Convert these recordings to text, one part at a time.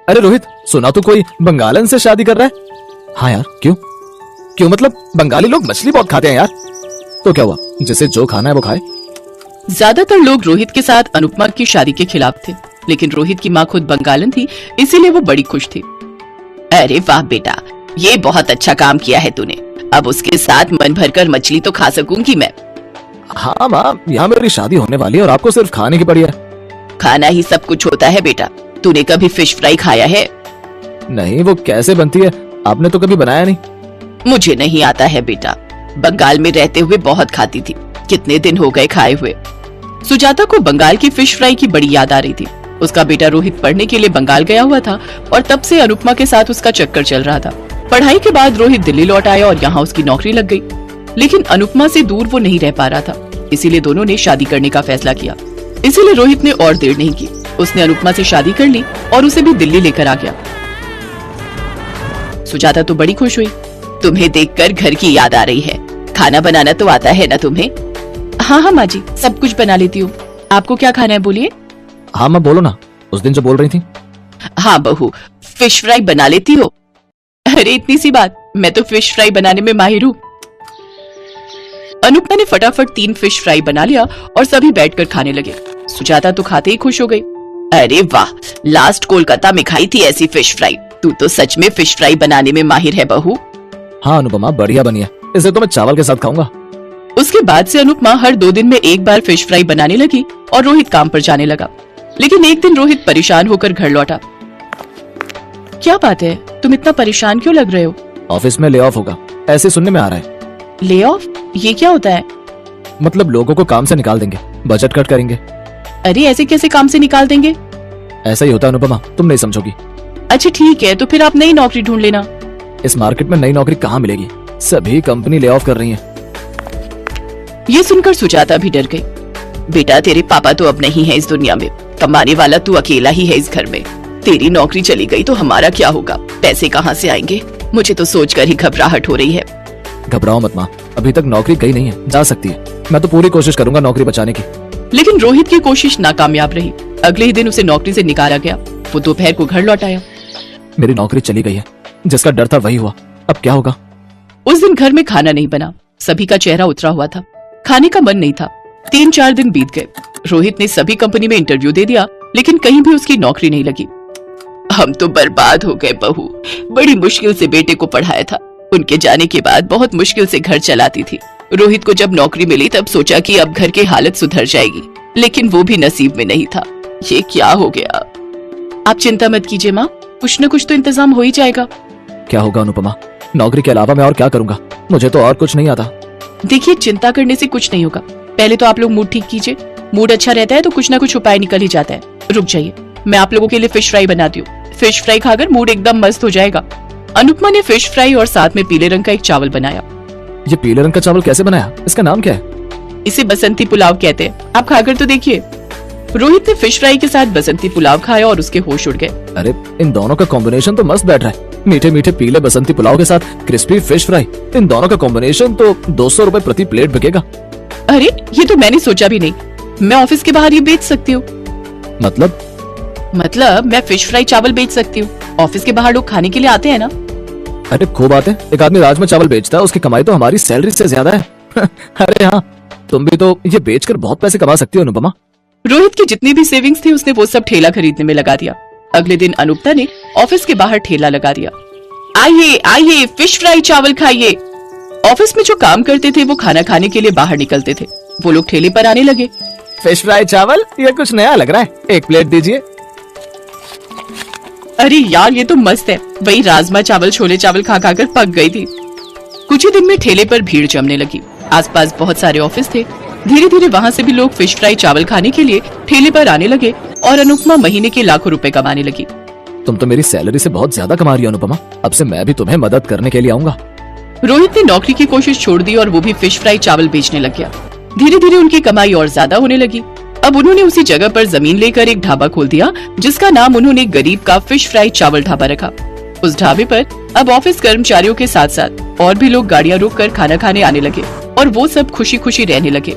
अरे रोहित, सुना तो कोई बंगालन से शादी कर रहा है। हाँ यार, क्यों क्यों मतलब बंगाली लोग मछली बहुत खाते हैं यार। तो क्या हुआ, जिसे जो खाना है वो खाए। ज्यादातर लोग रोहित के साथ अनुपमा की शादी के खिलाफ थे, लेकिन रोहित की माँ खुद बंगालन थी, इसीलिए वो बड़ी खुश थी। अरे वाह बेटा, ये बहुत अच्छा काम किया है तूने। अब उसके साथ मन भरकर मछली तो खा सकूंगी मैं। हाँ माँ, यहाँ मेरी शादी होने वाली है और आपको सिर्फ खाने की पड़ी है। खाना ही सब कुछ होता है बेटा। तूने कभी फिश फ्राई खाया है? नहीं, वो कैसे बनती है? आपने तो कभी बनाया नहीं। मुझे नहीं आता है बेटा। बंगाल में रहते हुए बहुत खाती थी, कितने दिन हो गए खाए हुए। सुजाता को बंगाल की फिश फ्राई की बड़ी याद आ रही थी। उसका बेटा रोहित पढ़ने के लिए बंगाल गया हुआ था और तब से अनुपमा के साथ उसका चक्कर चल रहा था। पढ़ाई के बाद रोहित दिल्ली लौट आया और यहाँ उसकी नौकरी लग गई, लेकिन अनुपमा से दूर वो नहीं रह पा रहा था, इसीलिए दोनों ने शादी करने का फैसला किया। इसीलिए रोहित ने और देर नहीं की, उसने अनुपमा से शादी कर ली और उसे भी दिल्ली लेकर आ गया। सुजाता तो बड़ी खुश हुई। तुम्हें देखकर घर की याद आ रही है। खाना बनाना तो आता है ना तुम्हें? हाँ हाँ माँ जी, सब कुछ बना लेती हूँ। आपको क्या खाना है बोलिए। हाँ माँ बोलो ना, उस दिन जो बोल रही थी। हाँ बहू, फिश फ्राई बना लेती हो? अरे इतनी सी बात, मैं तो फिश फ्राई बनाने में माहिर हूँ। अनुपमा ने फटाफट 3 फिश फ्राई बना लिया और सभी बैठकर खाने लगे। सुजाता तो खाते ही खुश हो गई। अरे वाह, लास्ट कोलकाता में खाई थी ऐसी फिश फ्राई। तू तो सच में फिश फ्राई बनाने में माहिर है बहू। हाँ अनुपमा, बढ़िया बनी है। इसे तो मैं चावल के साथ खाऊंगा। उसके बाद से अनुपमा हर 2 दिन में एक बार फिश फ्राई बनाने लगी और रोहित काम पर जाने लगा। लेकिन एक दिन रोहित परेशान होकर घर लौटा। क्या बात है, तुम इतना परेशान क्यों लग रहे हो? ऑफिस में ले ऑफ होगा, ऐसे सुनने में आ रहा है। Lay off? ये क्या होता है? मतलब लोगों को काम से निकाल देंगे, बजट कट करेंगे। अरे ऐसे कैसे काम से निकाल देंगे? ऐसा ही होता है अनुपमा, तुम नहीं समझोगी। अच्छा ठीक है, तो फिर आप नई नौकरी ढूंढ लेना। इस मार्केट में नई नौकरी कहाँ मिलेगी, सभी कंपनी ले ऑफ कर रही है। ये सुनकर सुजाता भी डर गई। बेटा तेरे पापा तो अब नहीं है इस दुनिया में, कमाने वाला तू अकेला ही है इस घर में। तेरी नौकरी चली गई तो हमारा क्या होगा? पैसे कहाँ से आएंगे? मुझे तो सोचकर ही घबराहट हो रही है। घबराओ मत माँ, अभी तक नौकरी गई नहीं है, जा सकती है। मैं तो पूरी कोशिश करूंगा नौकरी बचाने की। लेकिन रोहित की कोशिश नाकामयाब रही। अगले ही दिन उसे नौकरी से निकाला गया। वो दोपहर को घर लौट आया। मेरी नौकरी चली गई है, जिसका डर था वही हुआ, अब क्या होगा? उस दिन घर में खाना नहीं बना, सभी का चेहरा उतरा हुआ था, खाने का मन नहीं था। 3-4 दिन बीत गए। रोहित ने सभी कंपनी में इंटरव्यू दे दिया, लेकिन कहीं भी उसकी नौकरी नहीं लगी। हम तो बर्बाद हो गए बहू। बड़ी मुश्किल से बेटे को पढ़ाया था, उनके जाने के बाद बहुत मुश्किल से घर चलाती थी। रोहित को जब नौकरी मिली तब सोचा कि अब घर की हालत सुधर जाएगी, लेकिन वो भी नसीब में नहीं था। ये क्या हो गया? आप चिंता मत कीजिए माँ, कुछ न कुछ तो इंतजाम हो ही जाएगा। क्या होगा अनुपमा? नौकरी के अलावा मैं और क्या करूंगा? मुझे तो और कुछ नहीं आता। देखिए, चिंता करने से कुछ नहीं होगा। पहले तो आप लोग मूड ठीक कीजिए। मूड अच्छा रहता है तो कुछ ना कुछ उपाय निकल ही जाता है। रुक जाइए, मैं आप लोगों के लिए फिश फ्राई बनाती हूँ। फिश फ्राई खाकर मूड एकदम मस्त हो जाएगा। अनुपमा ने फिश फ्राई और साथ में पीले रंग का एक चावल बनाया। ये पीले रंग का चावल कैसे बनाया? इसका नाम क्या है? इसे बसंती पुलाव कहते हैं, आप खाकर तो देखिए। रोहित ने फिश फ्राई के साथ बसंती पुलाव खाया और उसके होश उड़ गए। अरे इन दोनों का कॉम्बिनेशन तो मस्त बैठ रहा है। मीठे मीठे पीले बसंती पुलाव के साथ क्रिस्पी फिश फ्राई, इन दोनों का कॉम्बिनेशन तो 200 रुपए प्रति प्लेट बिकेगा। अरे ये तो मैंने सोचा भी नहीं। मैं ऑफिस के बाहर ये बेच सकती हूँ। मतलब मैं फिश फ्राई चावल बेच सकती हूँ। ऑफिस के बाहर लोग खाने के लिए आते हैं ना। अरे खूब बात है, एक आदमी राजमा चावल बेचता है, उसकी कमाई तो हमारी सैलरी से ज्यादा है। अरे हाँ, तुम भी तो ये बेचकर बहुत पैसे कमा सकती हो अनुपमा। रोहित की जितनी भी सेविंग्स थी उसने वो सब ठेला खरीदने में लगा दिया। अगले दिन अनुपमा ने ऑफिस के बाहर ठेला लगा दिया। आइए आइए, फिश फ्राई चावल खाइए। ऑफिस में जो काम करते थे वो खाना खाने के लिए बाहर निकलते थे। वो लोग ठेले पर आने लगे। फिश फ्राई चावल, ये कुछ नया लग रहा है, एक प्लेट दीजिए। अरे यार ये तो मस्त है। वही राजमा चावल छोले चावल खा खाकर पक गई थी। कुछ ही दिन में ठेले पर भीड़ जमने लगी। आसपास बहुत सारे ऑफिस थे। धीरे धीरे वहाँ से भी लोग फिश फ्राई चावल खाने के लिए ठेले पर आने लगे और अनुपमा महीने के लाखों रुपए कमाने लगी। तुम तो मेरी सैलरी से बहुत ज्यादा कमा रही हो अनुपमा, अब से मैं भी तुम्हें मदद करने के लिए आऊंगा। रोहित ने नौकरी की कोशिश छोड़ दी और वो भी फिश फ्राई चावल बेचने लग गया। धीरे धीरे उनकी कमाई और ज्यादा होने लगी। अब उन्होंने उसी जगह पर जमीन लेकर एक ढाबा खोल दिया, जिसका नाम उन्होंने गरीब का फिश फ्राई चावल ढाबा रखा। उस ढाबे पर अब ऑफिस कर्मचारियों के साथ साथ और भी लोग गाड़ियां रोककर खाना खाने आने लगे और वो सब खुशी खुशी रहने लगे।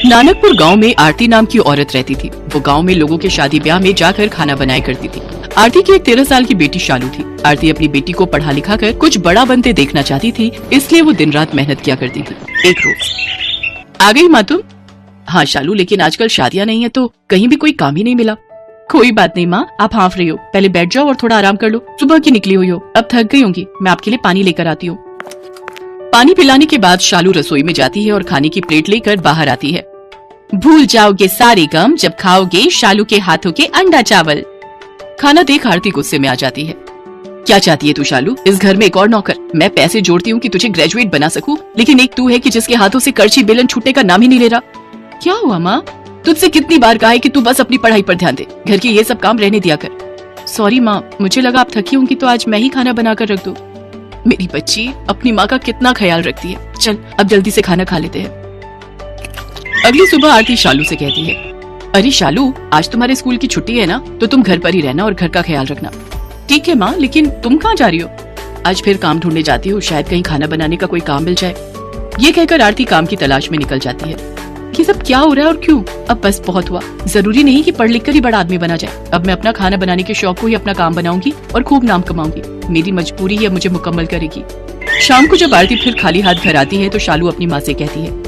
नानकपुर गांव में आरती नाम की औरत रहती थी। वो गांव में लोगों के शादी ब्याह में जाकर खाना बनाया करती थी। आरती की एक 13 साल की बेटी शालू थी। आरती अपनी बेटी को पढ़ा लिखा कर कुछ बड़ा बनते देखना चाहती थी, इसलिए वो दिन रात मेहनत किया करती थी। एक रोज आ गई माँ तुम? हाँ शालू, लेकिन आजकल शादियां नहीं है तो कहीं भी कोई काम ही नहीं मिला। कोई बात नहीं माँ, आप हाफ रही हो, पहले बैठ जाओ और थोड़ा आराम कर लो। सुबह की निकली हुई हो, अब थक गई होंगी, मैं आपके लिए पानी लेकर आती हूँ। पानी पिलाने के बाद शालू रसोई में जाती है और खाने की प्लेट लेकर बाहर आती है। भूल जाओगे सारे गम जब खाओगे शालू के हाथों के अंडा चावल। खाना देख आरती गुस्से में आ जाती है। क्या चाहती है तू शालू? इस घर में एक और नौकर? मैं पैसे जोड़ती हूँ कि तुझे ग्रेजुएट बना सकूं, लेकिन एक तू है कि जिसके हाथों से करछी बेलन छूटने का नाम ही नहीं ले रहा। क्या हुआ माँ? तुझसे कितनी बार कहा है कि तू बस अपनी पढ़ाई पर ध्यान दे, घर के ये सब काम रहने दिया कर। सॉरी माँ, मुझे लगा आप थकी होंगी तो आज मैं ही खाना बनाकर रख दूं। मेरी बच्ची अपनी माँ का कितना ख्याल रखती है। चल अब जल्दी से खाना खा लेते हैं। अगली सुबह आरती शालू से कहती है, अरे शालू, आज तुम्हारे स्कूल की छुट्टी है ना, तो तुम घर पर ही रहना और घर का ख्याल रखना। ठीक है माँ, लेकिन तुम कहाँ जा रही हो? आज फिर काम ढूंढने जाती हूँ, शायद कहीं खाना बनाने का कोई काम मिल जाए। ये कहकर आरती काम की तलाश में निकल जाती है। ये सब क्या हो रहा है और क्यों? अब बस बहुत हुआ, जरूरी नहीं कि पढ़ लिख कर ही बड़ा आदमी बना जाए। अब मैं अपना खाना बनाने के शौक को ही अपना काम बनाऊंगी और खूब नाम कमाऊंगी। मेरी मजबूरी ही अब मुझे मुकम्मल करेगी। शाम को जब आरती फिर खाली हाथ घर आती है तो शालू अपनी माँ से कहती है,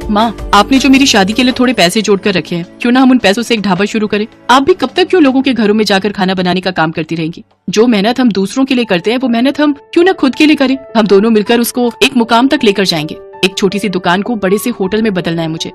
माँ, आपने जो मेरी शादी के लिए थोड़े पैसे जोड़ कर रखे हैं, क्यों ना हम उन पैसों से एक ढाबा शुरू करें? आप भी कब तक क्यों लोगों के घरों में जाकर खाना बनाने का काम करती रहेंगी? जो मेहनत हम दूसरों के लिए करते हैं वो मेहनत हम क्यों ना खुद के लिए करें? हम दोनों मिलकर उसको एक मुकाम तक लेकर जाएंगे। एक छोटी सी दुकान को बड़े से होटल में बदलना है मुझे।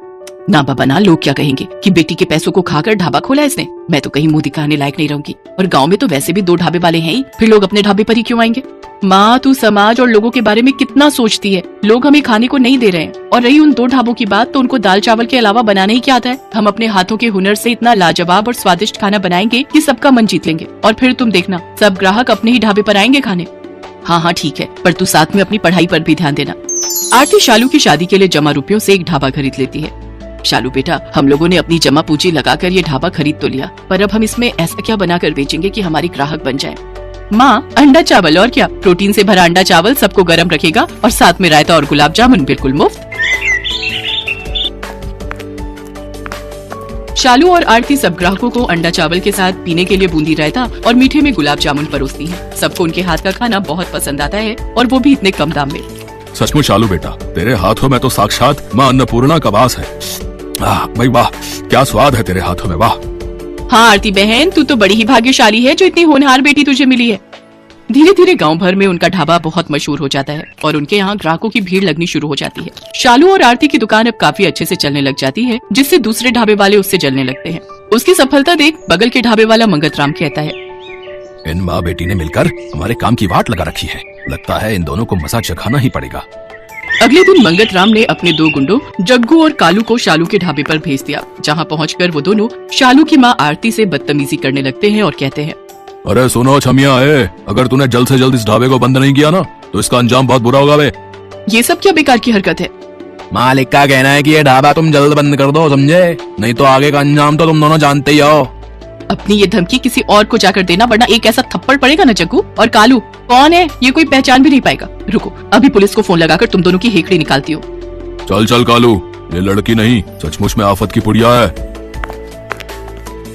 ना बाबा ना, लोग क्या कहेंगे कि बेटी के पैसों को खाकर ढाबा खोला इसने। मैं तो कहीं मुंह दिखाने लायक नहीं रहूंगी, और गांव में तो वैसे भी 2 ढाबे वाले हैं ही, फिर लोग अपने ढाबे पर ही क्यों आएंगे? माँ, तू समाज और लोगों के बारे में कितना सोचती है। लोग हमें खाने को नहीं दे रहे हैं, और रही उन 2 ढाबों की बात, तो उनको दाल चावल के अलावा बनाना ही क्या आता है। हम अपने हाथों के हुनर से इतना लाजवाब और स्वादिष्ट खाना बनाएंगे कि सबका मन जीत लेंगे, और फिर तुम देखना सब ग्राहक अपने ही ढाबे पर आएंगे खाने। हाँ हाँ ठीक है, पर तू साथ में अपनी पढ़ाई पर भी ध्यान देना। आरती शालू की शादी के लिए जमा रुपयों से एक ढाबा खरीद लेती है। शालू बेटा, हम लोगों ने अपनी जमा पूंजी लगाकर ये ढाबा खरीद तो लिया, पर अब हम इसमें ऐसा क्या बनाकर बेचेंगे कि हमारी ग्राहक बन जाए? माँ, अंडा चावल, और क्या? प्रोटीन से भरा अंडा चावल सबको गर्म रखेगा, और साथ में रायता और गुलाब जामुन बिल्कुल मुफ्त। शालू और आरती सब ग्राहकों को अंडा चावल के साथ पीने के लिए बूंदी रायता और मीठे में गुलाब जामुन परोसती हैं। सबको उनके हाथ का खाना बहुत पसंद आता है, और वो भी इतने कम दाम में। सचमुच शालू बेटा, तेरे हाथों में तो साक्षात माँ अन्नपूर्णा का वास है। भाई वाह, क्या स्वाद है तेरे हाथों में, वाह। हाँ आरती बहन, तू तो बड़ी ही भाग्यशाली है जो इतनी होनहार बेटी तुझे मिली है। धीरे धीरे गांव भर में उनका ढाबा बहुत मशहूर हो जाता है, और उनके यहाँ ग्राहकों की भीड़ लगनी शुरू हो जाती है। शालू और आरती की दुकान अब काफी अच्छे से चलने लग जाती है, जिससे दूसरे ढाबे वाले उससे जलने लगते हैं। उसकी सफलता देख बगल के ढाबे वाला मंगत राम कहता है, इन माँ बेटी ने मिलकर हमारे काम की वाट लगा रखी है। लगता है इन दोनों को मजा चखाना ही पड़ेगा। अगले दिन मंगत राम ने अपने 2 गुंडों जग्गू और कालू को शालू के ढाबे पर भेज दिया, जहाँ पहुंचकर वो दोनों शालू की माँ आरती से बदतमीजी करने लगते हैं और कहते हैं, अरे सुनो छमिया है, अगर तूने जल्द से जल्द इस ढाबे को बंद नहीं किया ना, तो इसका अंजाम बहुत बुरा होगा बे। ये सब क्या बेकार की हरकत है? मालिक का कहना है कि ये ढाबा तुम जल्द बंद कर दो, समझे? नहीं तो आगे का अंजाम तो तुम दोनों जानते ही हो। अपनी ये धमकी किसी और को जाकर देना, वरना एक ऐसा थप्पड़ पड़ेगा ना। जग्गू और कालू कौन है ये कोई पहचान भी नहीं पाएगा। रुको, अभी पुलिस को फोन लगाकर तुम दोनों की हेकड़ी निकालती हूँ। चल चल कालू, ये लड़की नहीं सचमुच में आफत की पुड़िया है।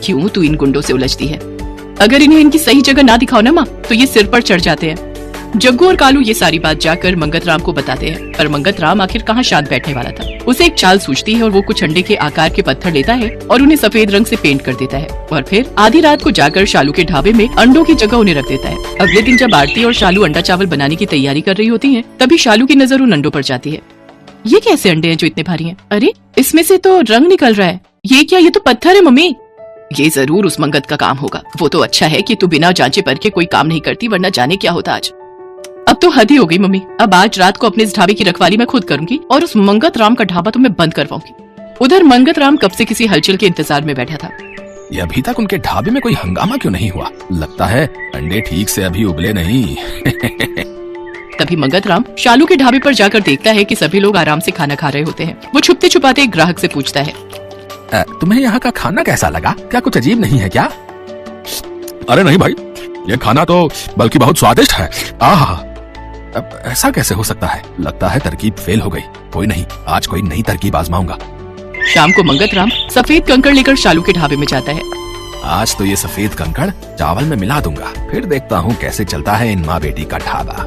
क्यों तू इन गुंडों से उलझती है? अगर इन्हें इनकी सही जगह ना दिखाओ ना माँ, तो ये सिर पर चढ़ जाते हैं। जग्गू और कालू ये सारी बात जाकर मंगत राम को बताते हैं, पर मंगत राम आखिर कहाँ शांत बैठने वाला था। उसे एक चाल सूझती है और वो कुछ अंडे के आकार के पत्थर लेता है और उन्हें सफेद रंग से पेंट कर देता है, और फिर आधी रात को जाकर शालू के ढाबे में अंडों की जगह उन्हें रख देता है। अगले दिन जब आरती और शालू अंडा चावल बनाने की तैयारी कर रही होती है, तभी शालू की नजर उन अंडों पर जाती है। ये कैसे अंडे हैं जो इतने भारी हैं? अरे इसमें से तो रंग निकल रहा है। ये क्या? ये तो पत्थर है मम्मी। ये जरूर उस मंगत का काम होगा। वो तो अच्छा है कि तू बिना जांचे परखे कोई काम नहीं करती, वरना जाने क्या होता आज। अब तो हद ही हो गई मम्मी। अब आज रात को अपने इस ढाबे की रखवाली मैं खुद करूंगी, और उस मंगत राम का ढाबा तो मैं बंद करवाऊंगी। उधर मंगत राम कब से किसी हलचल के इंतजार में बैठा था। ये अभी तक उनके ढाबे में कोई हंगामा क्यों नहीं हुआ? लगता है अंडे ठीक से अभी उबले नहीं। तभी मंगत राम शालू के ढाबे पर जाकर देखता है कि सभी लोग आराम से खाना खा रहे होते हैं। वो छुपते छुपाते एक ग्राहक से पूछता है, तुम्हें यहाँ का खाना कैसा लगा? क्या कुछ अजीब नहीं है क्या? अरे नहीं भाई, ये खाना तो बल्कि बहुत स्वादिष्ट है। आहा, अब ऐसा कैसे हो सकता है? लगता है तरकीब फेल हो गई। कोई नहीं, आज कोई नई तरकीब आजमाऊंगा। शाम को मंगत राम सफेद कंकड़ लेकर शालू के ढाबे में जाता है। आज तो ये सफेद कंकड़ चावल में मिला दूंगा, फिर देखता हूँ कैसे चलता है इन माँ बेटी का ढाबा।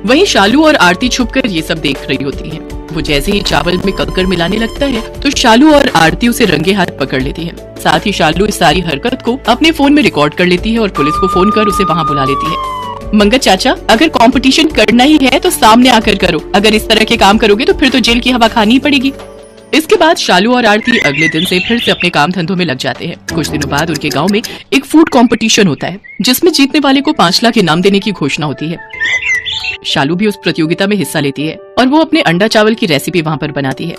वहीं शालू और आरती छुपकर ये सब देख रही होती हैं। वो जैसे ही चावल में कंकड़ मिलाने लगता है तो शालू और आरती उसे रंगे हाथ पकड़ लेती है। साथ ही शालू इस सारी हरकत को अपने फोन में रिकॉर्ड कर लेती है और पुलिस को फोन कर उसे वहाँ बुला लेती है। मंगत चाचा, अगर कंपटीशन करना ही है तो सामने आकर करो, अगर इस तरह के काम करोगे तो फिर तो जेल की हवा खानी ही पड़ेगी। इसके बाद शालू और आरती अगले दिन से फिर से अपने काम धंधों में लग जाते हैं। कुछ दिनों बाद उनके गांव में एक फूड कंपटीशन होता है जिसमें जीतने वाले को 5 लाख इनाम देने की घोषणा होती है। शालू भी उस प्रतियोगिता में हिस्सा लेती है और वो अपने अंडा चावल की रेसिपी वहाँ पर बनाती है।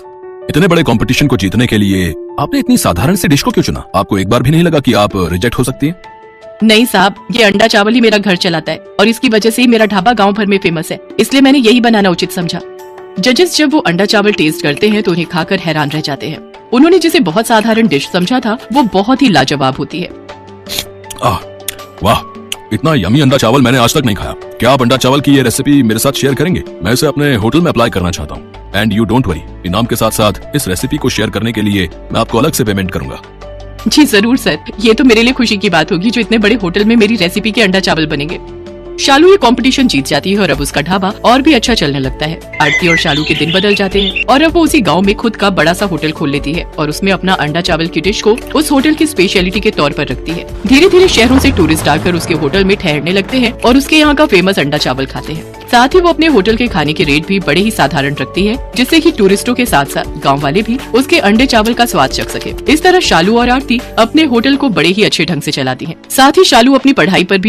इतने बड़े कंपटीशन को जीतने के लिए आपने इतनी साधारण सी डिश को क्यों चुना? आपको एक बार भी नहीं लगा कि आप रिजेक्ट हो सकती हैं? नहीं साहब, ये अंडा चावल ही मेरा घर चलाता है और इसकी वजह से ही मेरा ढाबा गांव भर में फेमस है, इसलिए मैंने यही बनाना उचित समझा। जजेस जब वो अंडा चावल टेस्ट करते हैं तो उन्हें खाकर हैरान रह जाते हैं। उन्होंने जिसे बहुत साधारण डिश समझा था वो बहुत ही लाजवाब होती है। वाह, इतना यमी अंडा चावल मैंने आज तक नहीं खाया। क्या आप अंडा चावल की ये रेसिपी मेरे साथ शेयर करेंगे? मैं इसे अपने होटल में अप्लाई करना चाहता हूँ। एंड यू डोंट वरी, इनाम के साथ साथ इस रेसिपी को शेयर करने के लिए मैं आपको अलग से पेमेंट करूंगा। जी जरूर सर, ये तो मेरे लिए खुशी की बात होगी जो इतने बड़े होटल में मेरी रेसिपी के अंडा चावल बनेंगे। शालू ये कंपटीशन जीत जाती है और अब उसका ढाबा और भी अच्छा चलने लगता है। आरती और शालू के दिन बदल जाते हैं और अब वो उसी गांव में खुद का बड़ा सा होटल खोल लेती है और उसमें अपना अंडा चावल की डिश को उस होटल की स्पेशलिटी के तौर पर रखती है। धीरे धीरे शहरों से टूरिस्ट आकर उसके होटल में ठहरने लगते हैं और उसके यहाँ का फेमस अंडा चावल खाते हैं। साथ ही वो अपने होटल के खाने के रेट भी बड़े ही साधारण रखती है जिससे कि टूरिस्टों के साथ साथ गांव वाले भी उसके अंडे चावल का स्वाद चख सके। इस तरह शालू और आरती अपने होटल को बड़े ही अच्छे ढंग से चलाती हैं। साथ ही शालू अपनी पढ़ाई पर भी